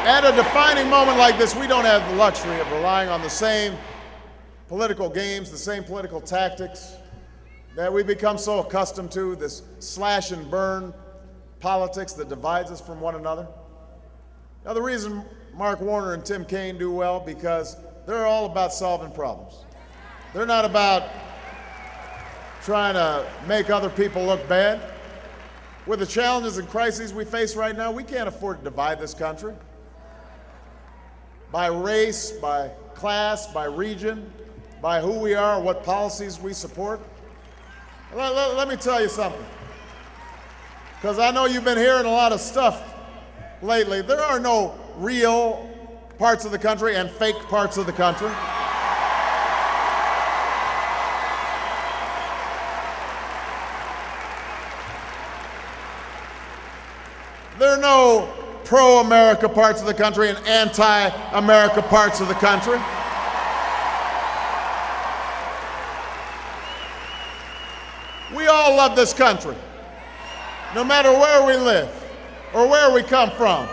At a defining moment like this, we don't have the luxury of relying on the same political games, the same political tactics that we become so accustomed to, this slash and burn politics that divides us from one another. Now, the reason Mark Warner and Tim Kaine do well, because they're all about solving problems. They're not about trying to make other people look bad. With the challenges and crises we face right now, we can't afford to divide this country by race, by class, by region, by who we are, what policies we support. Let me tell you something, because I know you've been hearing a lot of stuff lately. There are no real parts of the country and fake parts of the country. There are no pro-America parts of the country and anti-America parts of the country. We all love this country, no matter where we live or where we come from.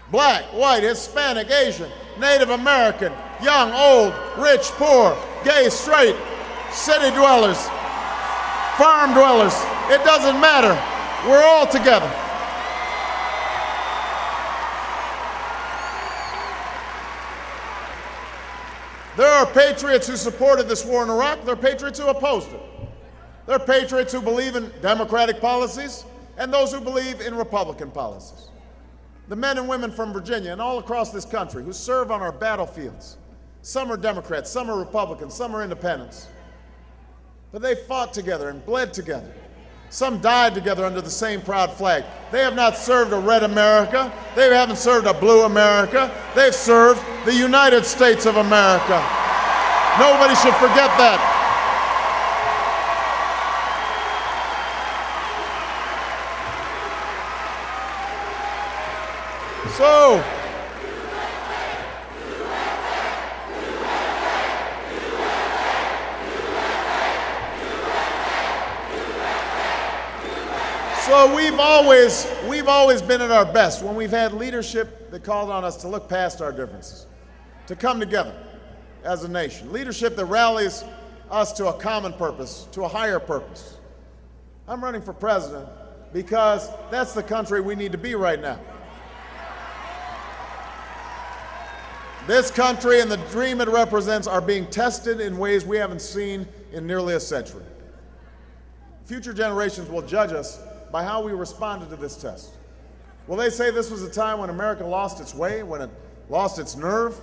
Black, white, Hispanic, Asian, Native American, young, old, rich, poor, gay, straight, city dwellers, farm dwellers. It doesn't matter. We're all together. There are patriots who supported this war in Iraq. There are patriots who opposed it. There are patriots who believe in democratic policies and those who believe in Republican policies. The men and women from Virginia and all across this country who serve on our battlefields, some are Democrats, some are Republicans, some are independents. But they fought together and bled together. Some died together under the same proud flag. They have not served a red America. They haven't served a blue America. They've served the United States of America. Nobody should forget that. So we've always been at our best when we've had leadership that called on us to look past our differences, to come together as a nation. Leadership that rallies us to a common purpose, to a higher purpose. I'm running for president because that's the country we need to be right now. This country and the dream it represents are being tested in ways we haven't seen in nearly a century. Future generations will judge us by how we responded to this test. Will they say this was a time when America lost its way, when it lost its nerve,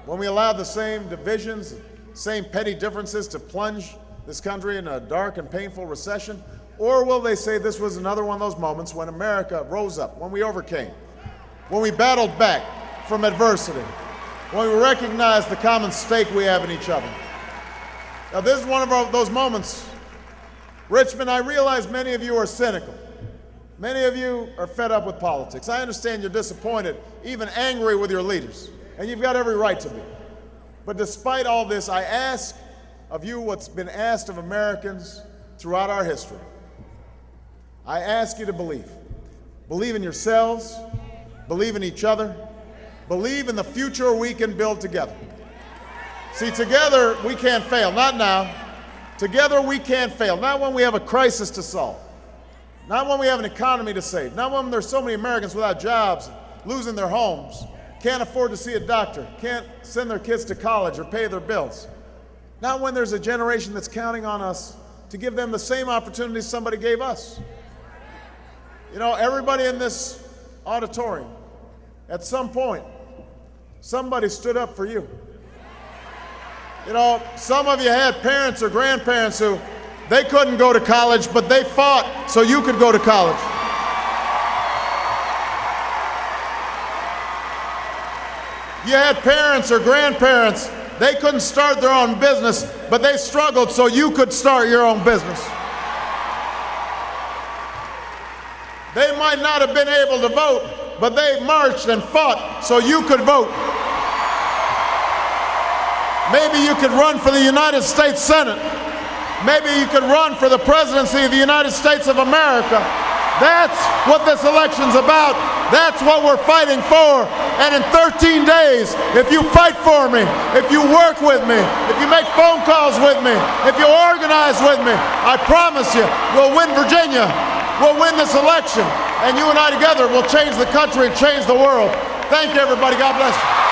when we allowed the same divisions, same petty differences to plunge this country in a dark and painful recession? Or will they say this was another one of those moments when America rose up, when we overcame, when we battled back from adversity, when we recognized the common stake we have in each other? Now, this is one of those moments. Richmond, I realize many of you are cynical. Many of you are fed up with politics. I understand you're disappointed, even angry with your leaders, and you've got every right to be. But despite all this, I ask of you what's been asked of Americans throughout our history. I ask you to believe. Believe in yourselves, believe in each other, believe in the future we can build together. See, together we can't fail, not now. Together we can't fail, not when we have a crisis to solve, not when we have an economy to save, not when there's so many Americans without jobs, losing their homes, can't afford to see a doctor, can't send their kids to college or pay their bills, not when there's a generation that's counting on us to give them the same opportunities somebody gave us. You know, everybody in this auditorium, at some point, somebody stood up for you. You know, some of you had parents or grandparents who they couldn't go to college, but they fought so you could go to college. You had parents or grandparents, they couldn't start their own business, but they struggled so you could start your own business. They might not have been able to vote, but they marched and fought so you could vote. Maybe you could run for the United States Senate. Maybe you could run for the presidency of the United States of America. That's what this election's about. That's what we're fighting for. And in 13 days, if you fight for me, if you work with me, if you make phone calls with me, if you organize with me, I promise you, we'll win Virginia. We'll win this election. And you and I together will change the country and change the world. Thank you, everybody. God bless you.